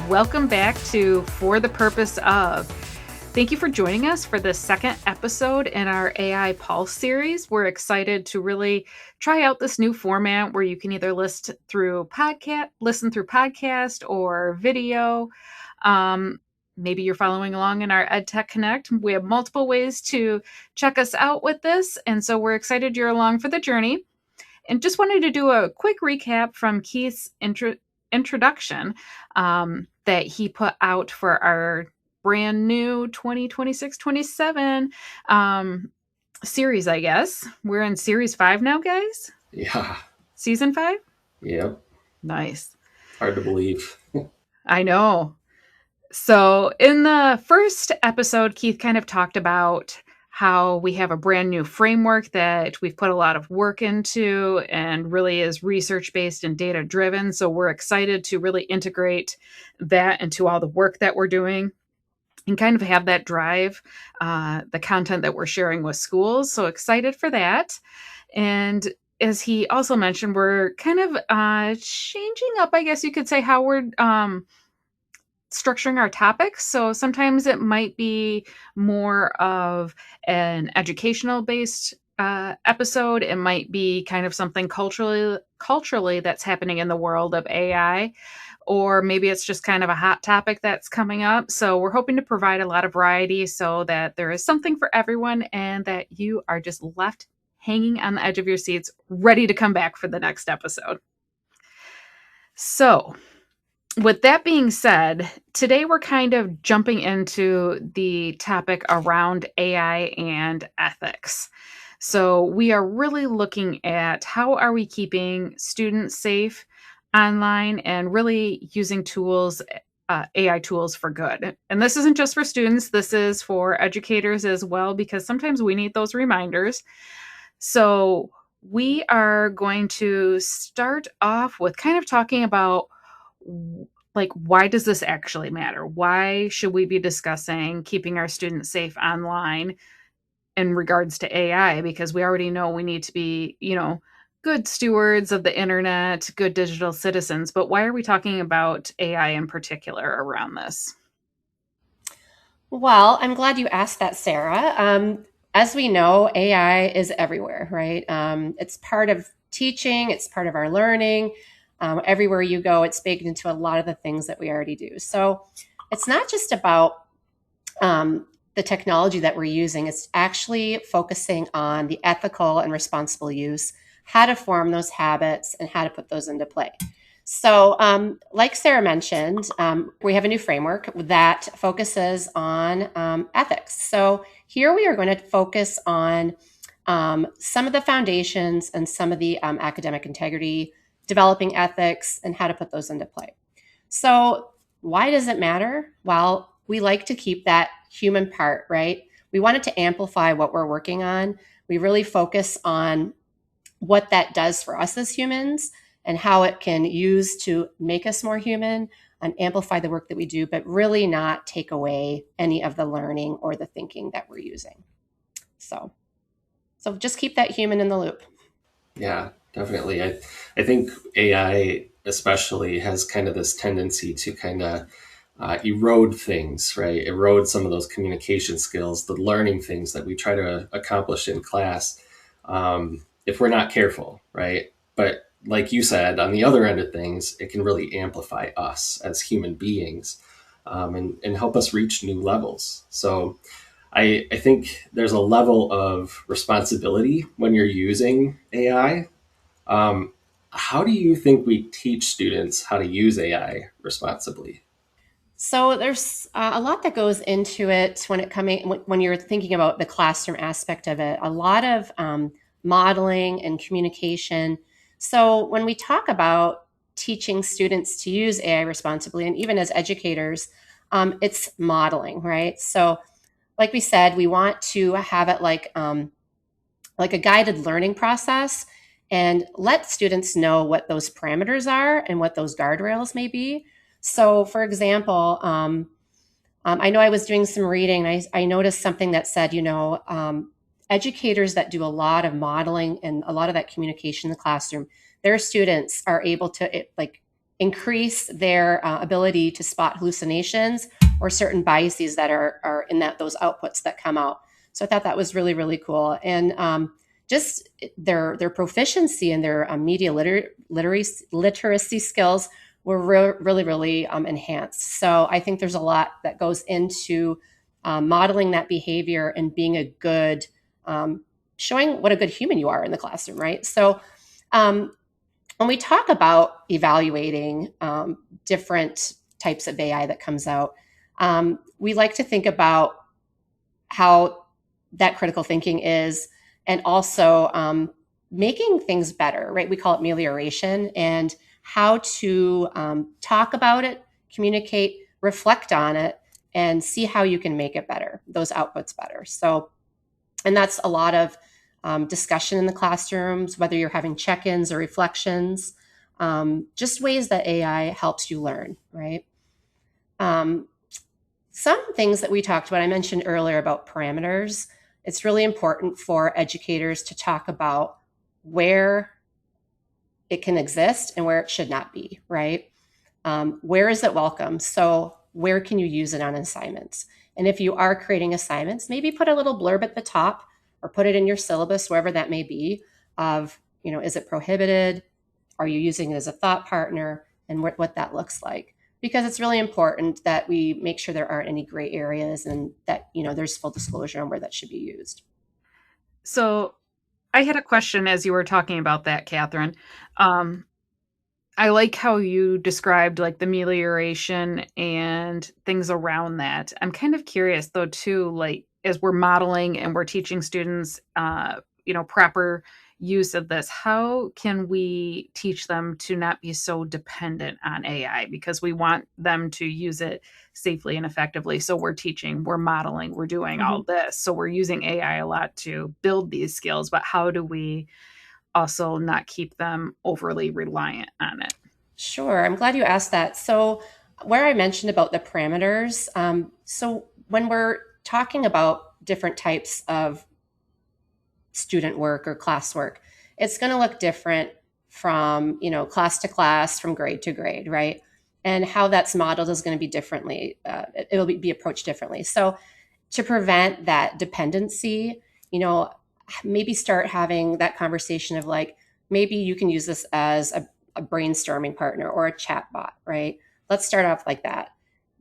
Welcome back to For the Purpose Of. Thank you for joining us for the second episode in our AI Pulse series. We're excited to really try out this new format where you can either listen through podcast or video. Maybe you're following along in our EdTech Connect. We have multiple ways to check us out with this, and so we're excited you're along for the journey. And just wanted to do a quick recap from Keith's introduction that he put out for our brand new 2026-27 series, I guess. We're in series 5 now, guys? Yeah. Season 5? Yep. Nice. Hard to believe. I know. So in the first episode, Keith kind of talked about how we have a brand new framework that we've put a lot of work into and really is research-based and data-driven. So we're excited to really integrate that into all the work that we're doing and kind of have that drive the content that we're sharing with schools. So excited for that. And as he also mentioned, we're kind of changing up, I guess you could say, how we're structuring our topics. So sometimes it might be more of an educational based episode. It might be kind of something culturally that's happening in the world of AI, or maybe it's just kind of a hot topic that's coming up. So we're hoping to provide a lot of variety so that there is something for everyone and that you are just left hanging on the edge of your seats, ready to come back for the next episode. So with that being said, today we're kind of jumping into the topic around AI and ethics. So we are really looking at how are we keeping students safe online and really using tools, AI tools for good. And this isn't just for students, this is for educators as well, because sometimes we need those reminders. So we are going to start off with kind of talking about why does this actually matter? Why should we be discussing keeping our students safe online in regards to AI? Because we already know we need to be, good stewards of the internet, good digital citizens. But why are we talking about AI in particular around this? Well, I'm glad you asked that, Sarah. As we know, AI is everywhere, right? It's part of teaching, it's part of our learning. Everywhere you go, it's baked into a lot of the things that we already do. So it's not just about the technology that we're using. It's actually focusing on the ethical and responsible use, how to form those habits, and how to put those into play. So like Sarah mentioned, we have a new framework that focuses on ethics. So here we are going to focus on some of the foundations and some of the academic integrity, developing ethics, and how to put those into play. So why does it matter? Well, we like to keep that human part, right? We want it to amplify what we're working on. We really focus on what that does for us as humans and how it can use to make us more human and amplify the work that we do, but really not take away any of the learning or the thinking that we're using. So just keep that human in the loop. Yeah, definitely. I think AI especially has kind of this tendency to kind of erode things, right? Erode some of those communication skills, the learning things that we try to accomplish in class if we're not careful, right? But like you said, on the other end of things, it can really amplify us as human beings and help us reach new levels. So I think there's a level of responsibility when you're using AI. How do you think we teach students how to use AI responsibly? So there's a lot that goes into it when you're thinking about the classroom aspect of it. A lot of modeling and communication. So when we talk about teaching students to use AI responsibly, and even as educators, it's modeling, right? So like we said, we want to have it like a guided learning process and let students know what those parameters are and what those guardrails may be. So for example, I know I was doing some reading and I noticed something that said, educators that do a lot of modeling and a lot of that communication in the classroom, their students are able to increase their ability to spot hallucinations or certain biases that are in those outputs that come out. So I thought that was really, really cool. And just their proficiency and their media literacy skills were really, really enhanced. So I think there's a lot that goes into modeling that behavior and being a good, showing what a good human you are in the classroom, right? So when we talk about evaluating different types of AI that comes out, we like to think about how that critical thinking is, and also making things better, right? We call it amelioration, and how to talk about it, communicate, reflect on it, and see how you can make it better, those outputs better. So, and that's a lot of discussion in the classrooms, whether you're having check-ins or reflections, just ways that AI helps you learn, right? Some things that we talked about, I mentioned earlier about parameters. It's really important for educators to talk about where it can exist and where it should not be, right? Where is it welcome? So where can you use it on assignments? And if you are creating assignments, maybe put a little blurb at the top or put it in your syllabus, wherever that may be, of, is it prohibited? Are you using it as a thought partner? And what that looks like. Because it's really important that we make sure there aren't any gray areas and that, there's full disclosure on where that should be used. So I had a question as you were talking about that, Katherine. I like how you described like the amelioration and things around that. I'm kind of curious though too, like as we're modeling and we're teaching students, proper use of this, how can we teach them to not be so dependent on AI? Because we want them to use it safely and effectively. So we're teaching, we're modeling, we're doing all this. So we're using AI a lot to build these skills, but how do we also not keep them overly reliant on it? Sure. I'm glad you asked that. So where I mentioned about the parameters, so when we're talking about different types of student work or classwork, it's going to look different from, class to class, from grade to grade, right? And how that's modeled is going to be differently. It'll be approached differently. So to prevent that dependency, maybe start having that conversation of like, maybe you can use this as a brainstorming partner or a chat bot, right? Let's start off like that.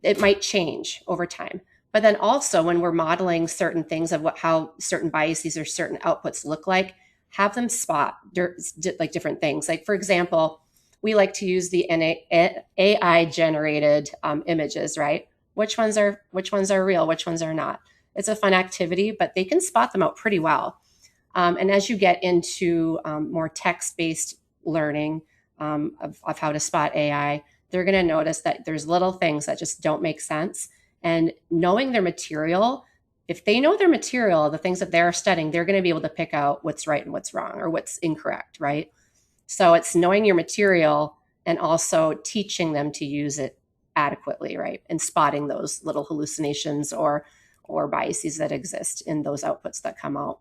It might change over time. But then also when we're modeling certain things of how certain biases or certain outputs look like, have them spot like different things. Like for example, we like to use the AI generated images, right? Which ones are real, which ones are not. It's a fun activity, but they can spot them out pretty well. And as you get into more text-based learning of how to spot AI, they're going to notice that there's little things that just don't make sense. And knowing their material, if they know their material, the things that they're studying, they're going to be able to pick out what's right and what's wrong or what's incorrect, right? So it's knowing your material and also teaching them to use it adequately, right? And spotting those little hallucinations or biases that exist in those outputs that come out.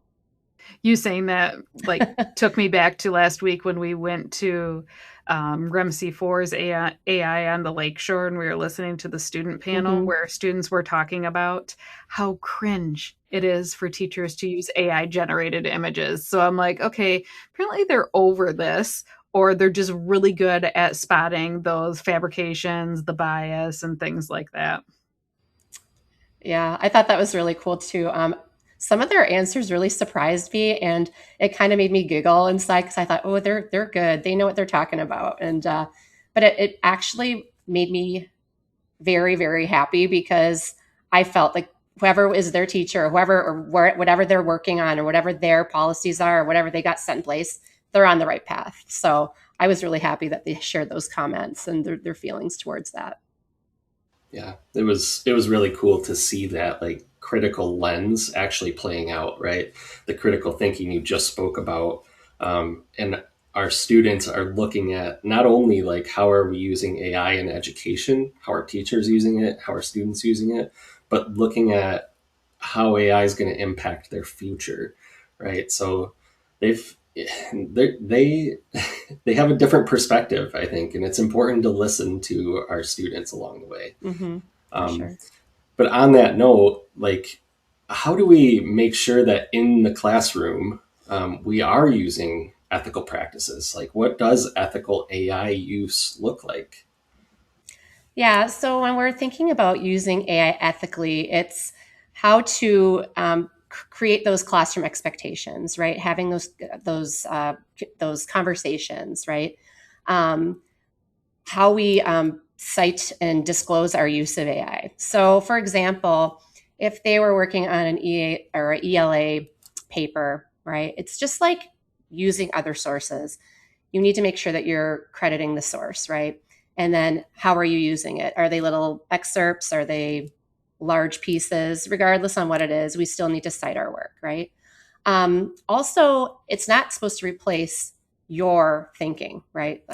You saying that like took me back to last week when we went to REMC4's AI on the lakeshore, and we were listening to the student panel where students were talking about how cringe it is for teachers to use AI generated images. So I'm like, okay, apparently they're over this, or they're just really good at spotting those fabrications, the bias, and things like that. Yeah, I thought that was really cool too. Some of their answers really surprised me, and it kind of made me giggle inside because I thought, oh, they're good. They know what they're talking about, and but it actually made me very, very happy because I felt like whoever is their teacher, or whoever or whatever they're working on, or whatever their policies are, or whatever they got set in place, they're on the right path. So I was really happy that they shared those comments and their feelings towards that. Yeah, it was really cool to see that like critical lens actually playing out, right? The critical thinking you just spoke about, and our students are looking at not only like how are we using AI in education, how are teachers using it, how are students using it, but looking at how AI is going to impact their future, right? So they've they they have a different perspective, I think, and it's important to listen to our students along the way. Mm-hmm. For Um, sure. but on that note, like, how do we make sure that in the classroom we are using ethical practices? Like, what does ethical AI use look like? Yeah, so when we're thinking about using AI ethically, it's how to create those classroom expectations, right? Having those conversations, right? Um, how we cite and disclose our use of AI. So, for example, if they were working on an EA or ELA paper, right? It's just like using other sources. You need to make sure that you're crediting the source, right? And then how are you using it? Are they little excerpts? Are they large pieces? Regardless on what it is, we still need to cite our work, right? Also, it's not supposed to replace your thinking, right?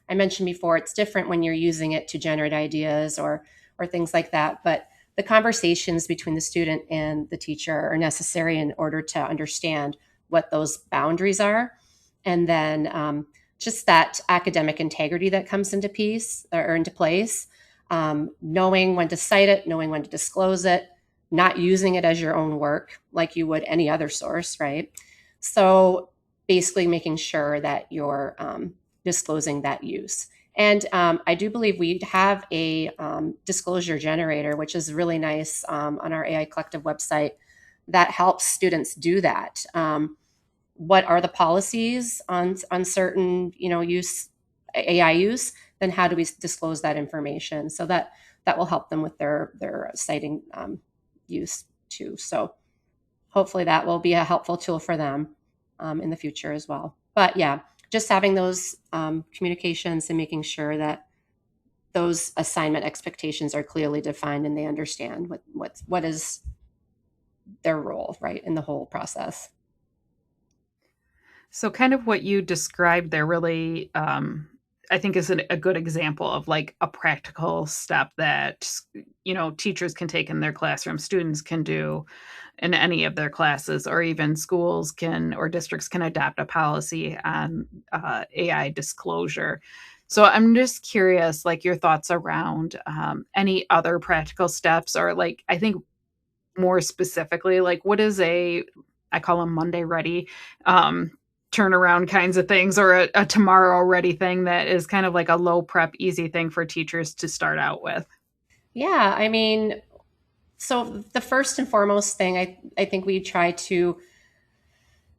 I mentioned before, it's different when you're using it to generate ideas or things like that. But the conversations between the student and the teacher are necessary in order to understand what those boundaries are, and then just that academic integrity that comes into place. Knowing when to cite it, knowing when to disclose it, not using it as your own work like you would any other source, right? So basically making sure that you're disclosing that use. And I do believe we have a disclosure generator, which is really nice on our AI Collective website that helps students do that. What are the policies on certain use AI use? Then how do we disclose that information so that will help them with their citing use too. So hopefully that will be a helpful tool for them in the future as well. But yeah, just having those communications and making sure that those assignment expectations are clearly defined and they understand what is their role, right, in the whole process. So, kind of what you described there really, I think, is a good example of like a practical step that, teachers can take in their classroom, students can do in any of their classes, or even schools can or districts can adopt a policy on AI disclosure. So, I'm just curious, like, your thoughts around any other practical steps, or like, I think more specifically, like, what is I call them Monday ready, um, turnaround kinds of things, or a tomorrow ready thing that is kind of like a low prep, easy thing for teachers to start out with. Yeah, I mean, so the first and foremost thing I think we try to,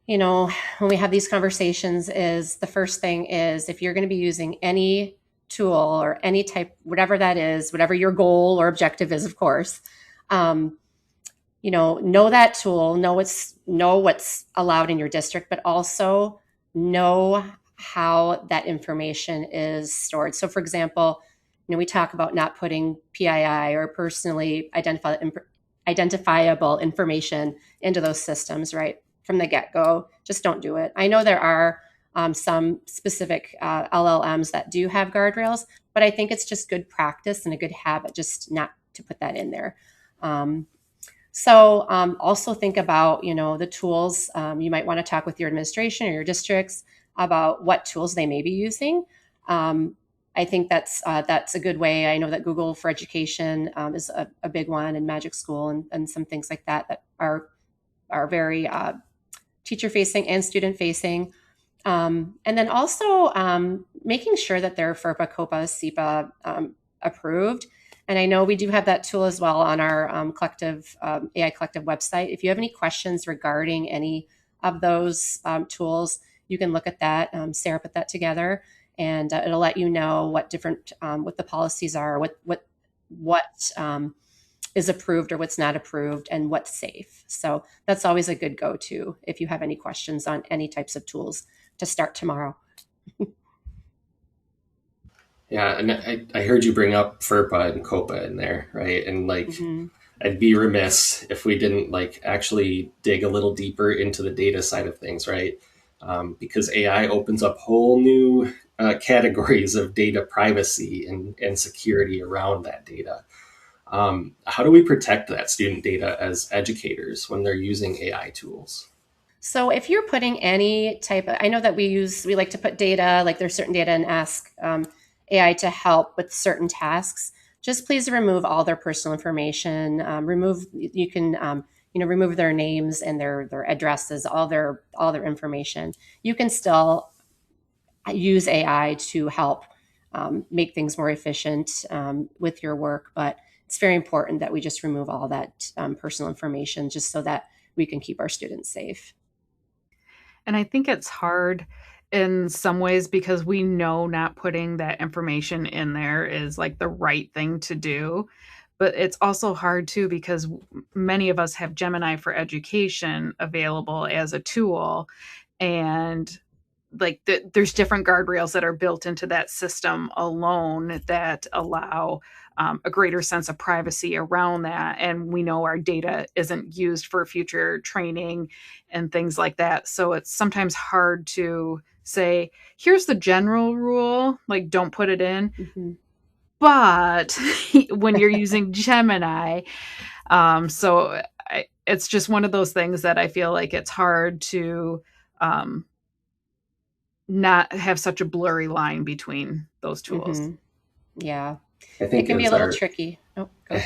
when we have these conversations, is the first thing is if you're going to be using any tool or any type, whatever that is, whatever your goal or objective is, of course, um, know that tool, know what's allowed in your district, but also know how that information is stored. So, for example, we talk about not putting PII or personally identifiable information into those systems, right, from the get-go. Just don't do it. I know there are some specific LLMs that do have guardrails, but I think it's just good practice and a good habit just not to put that in there. Also think about, the tools. You might want to talk with your administration or your districts about what tools they may be using. I think that's a good way. I know that Google for Education is a big one, and Magic School and some things like that are very teacher facing and student facing. And then also making sure that they're FERPA, COPA, SEPA approved. And I know we do have that tool as well on our AI Collective website. If you have any questions regarding any of those tools, you can look at that. Sarah put that together, and it'll let you know what the policies are, what is approved or what's not approved, and what's safe. So that's always a good go-to if you have any questions on any types of tools to start tomorrow. Yeah, and I heard you bring up FERPA and COPA in there, right? And like, Mm-hmm. I'd be remiss if we didn't like actually dig a little deeper into the data side of things, right? Because AI opens up whole new categories of data privacy and security around that data. How do we protect that student data as educators when they're using AI tools? So if you're putting any type of, I know that we like to put data, like there's certain data and ask AI to help with certain tasks. Just please remove all their personal information. You can remove their names and their addresses, all their information. You can still use AI to help make things more efficient with your work, but it's very important that we just remove all that personal information just so that we can keep our students safe. And I think it's hard in some ways because we know not putting that information in there is like the right thing to do. But it's also hard too because many of us have Gemini for Education available as a tool. And like there's different guardrails that are built into that system alone that allow a greater sense of privacy around that. And we know our data isn't used for future training and things like that. So it's sometimes hard to say, here's the general rule, like don't put it in. Mm-hmm. But when you're using Gemini, it's just one of those things that I feel like it's hard to not have such a blurry line between those tools. Mm-hmm. Yeah. I It think can be a little tricky. Oh, go.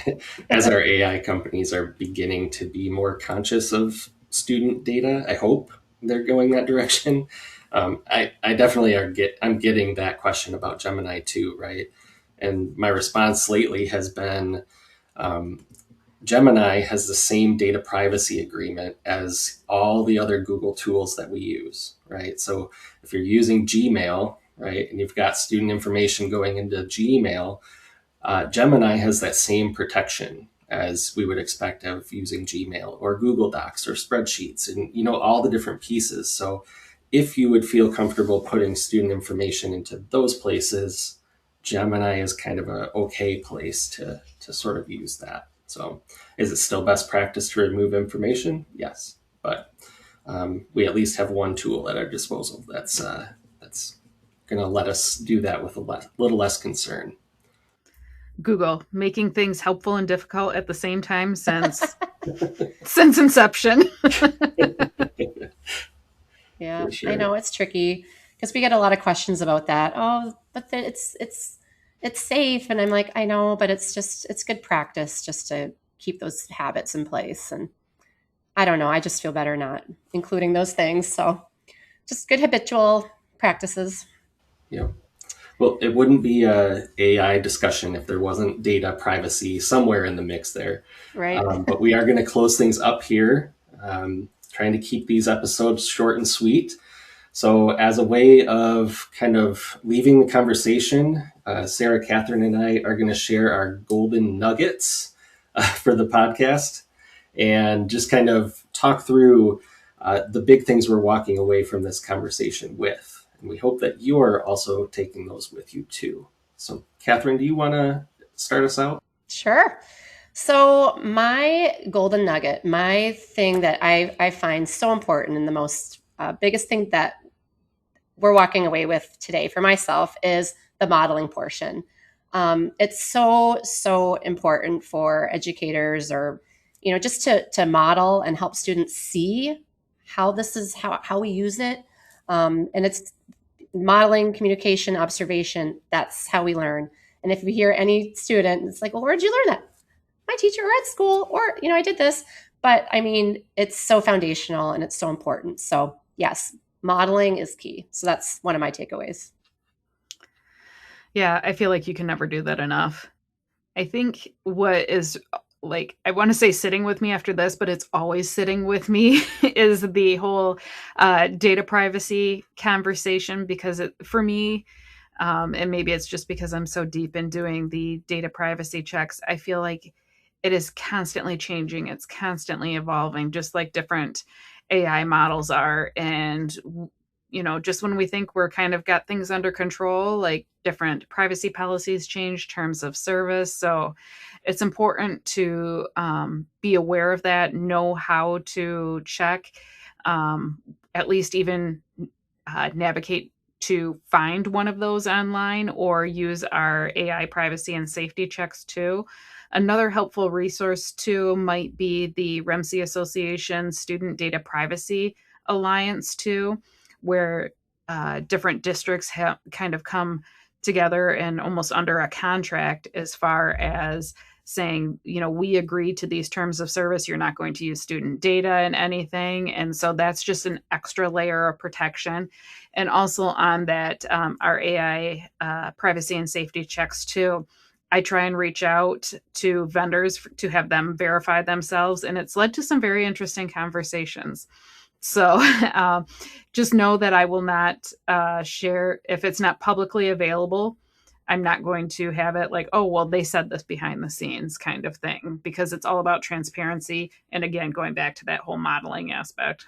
as our AI companies are beginning to be more conscious of student data, I hope they're going that direction. I definitely I'm getting that question about Gemini too, right? And my response lately has been, Gemini has the same data privacy agreement as all the other Google tools that we use, right? So if you're using Gmail, right, and you've got student information going into Gmail, Gemini has that same protection as we would expect of using Gmail or Google Docs or spreadsheets and, all the different pieces. So if you would feel comfortable putting student information into those places, Gemini is kind of a okay place to sort of use that. So is it still best practice to remove information? Yes. But we at least have one tool at our disposal that's going to let us do that with a little less concern. Google, making things helpful and difficult at the same time since inception. Yeah, sure. I know it's tricky because we get a lot of questions about that. Oh, but it's safe, and I'm like, I know, but it's good practice just to keep those habits in place. And I don't know, I just feel better not including those things. So just good habitual practices. Yeah. Well, it wouldn't be a AI discussion if there wasn't data privacy somewhere in the mix there. Right. But we are going to close things up here, trying to keep these episodes short and sweet. So as a way of kind of leaving the conversation, Sarah, Katherine, and I are going to share our golden nuggets for the podcast and just kind of talk through the big things we're walking away from this conversation with. And we hope that you're also taking those with you too. So Katherine, do you want to start us out? Sure. So my golden nugget, my thing that I find so important and the most biggest thing that we're walking away with today for myself is the modeling portion. It's so important for educators or, just to model and help students see how this is how we use it. And it's modeling, communication, observation. That's how we learn. And if we hear any student, it's like, well, where'd you learn that? My teacher or at school, or, I did this. But I mean, it's so foundational and it's so important. So yes, modeling is key. So that's one of my takeaways. Yeah, I feel like you can never do that enough. I think what is like, I want to say sitting with me after this, but it's always sitting with me is the whole data privacy conversation because for me, and maybe it's just because I'm so deep in doing the data privacy checks, I feel like it is constantly changing. It's constantly evolving, just like different AI models are. And, just when we think we're kind of got things under control, like different privacy policies change, terms of service. So it's important to be aware of that, know how to check, at least even navigate to find one of those online or use our AI privacy and safety checks too. Another helpful resource too might be the REMC Association Student Data Privacy alliance too, where different districts have kind of come together and almost under a contract as far as saying, we agree to these terms of service. You're not going to use student data in anything. And so that's just an extra layer of protection. And also on that, our AI privacy and safety checks too. I try and reach out to vendors to have them verify themselves. And it's led to some very interesting conversations. So just know that I will not share if it's not publicly available. I'm not going to have it like, oh, well, they said this behind the scenes kind of thing, because it's all about transparency. And again, going back to that whole modeling aspect.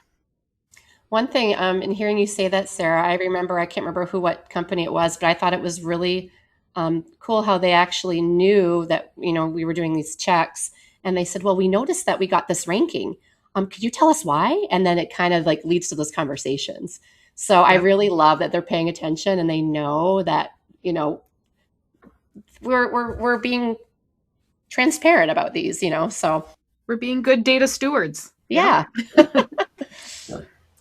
One thing, in hearing you say that, Sarah, I can't remember what company it was, but I thought it was really cool how they actually knew that, we were doing these checks. And they said, well, we noticed that we got this ranking. Could you tell us why? And then it kind of like leads to those conversations. So I really love that they're paying attention and they know that, we're being transparent about these, so we're being good data stewards. Yeah.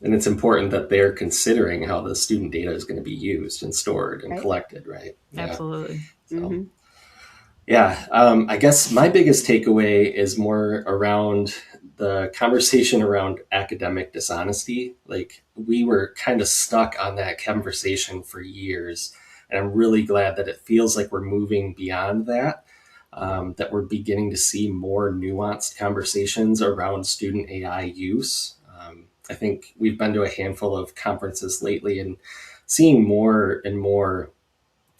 And it's important that they're considering how the student data is going to be used and stored and collected, right? Absolutely. So, mm-hmm. I guess my biggest takeaway is more around the conversation around academic dishonesty. Like, we were kind of stuck on that conversation for years. And I'm really glad that it feels like we're moving beyond that, that we're beginning to see more nuanced conversations around student AI use. I think we've been to a handful of conferences lately and seeing more and more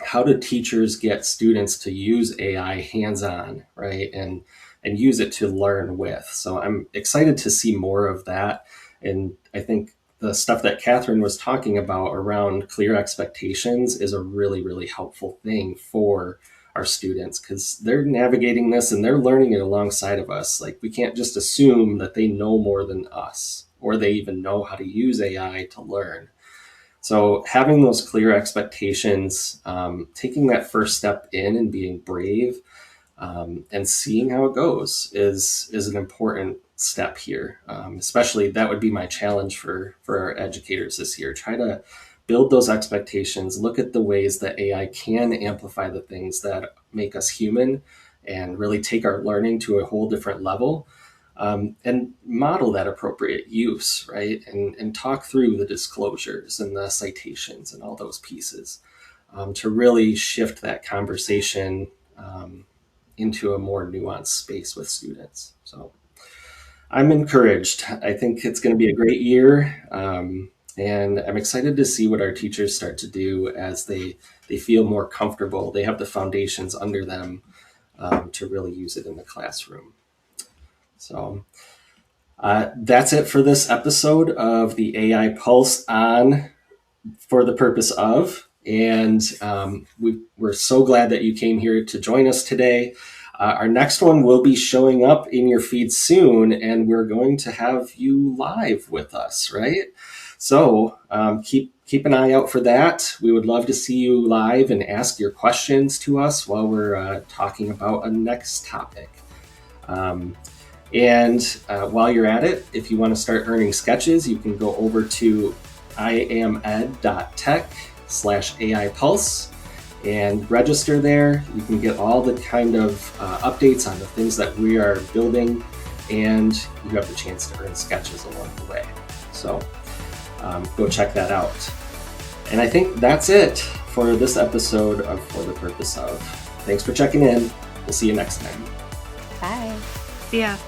how do teachers get students to use AI hands-on, right? And use it to learn with. So I'm excited to see more of that. And I think the stuff that Katherine was talking about around clear expectations is a really, really helpful thing for our students, because they're navigating this and they're learning it alongside of us. Like, we can't just assume that they know more than us or they even know how to use AI to learn. So having those clear expectations, taking that first step in and being brave, and seeing how it goes is an important step here. Especially that would be my challenge for our educators this year. Try to build those expectations, look at the ways that AI can amplify the things that make us human and really take our learning to a whole different level. And model that appropriate use, right? And talk through the disclosures and the citations and all those pieces, to really shift that conversation into a more nuanced space with students. So I'm encouraged. I think it's going to be a great year. And I'm excited to see what our teachers start to do as they feel more comfortable. They have the foundations under them to really use it in the classroom. So that's it for this episode of the AI Pulse on For the Purpose Of. And we're so glad that you came here to join us today. Our next one will be showing up in your feed soon, and we're going to have you live with us, right? So keep an eye out for that. We would love to see you live and ask your questions to us while we're talking about a next topic. And while you're at it, if you want to start earning sketches, you can go over to iamed.tech/AI Pulse and register there. You can get all the kind of updates on the things that we are building, and you have the chance to earn sketches along the way. So go check that out. And I think that's it for this episode of For the Purpose Of. Thanks for checking in. We'll see you next time. Bye. See ya.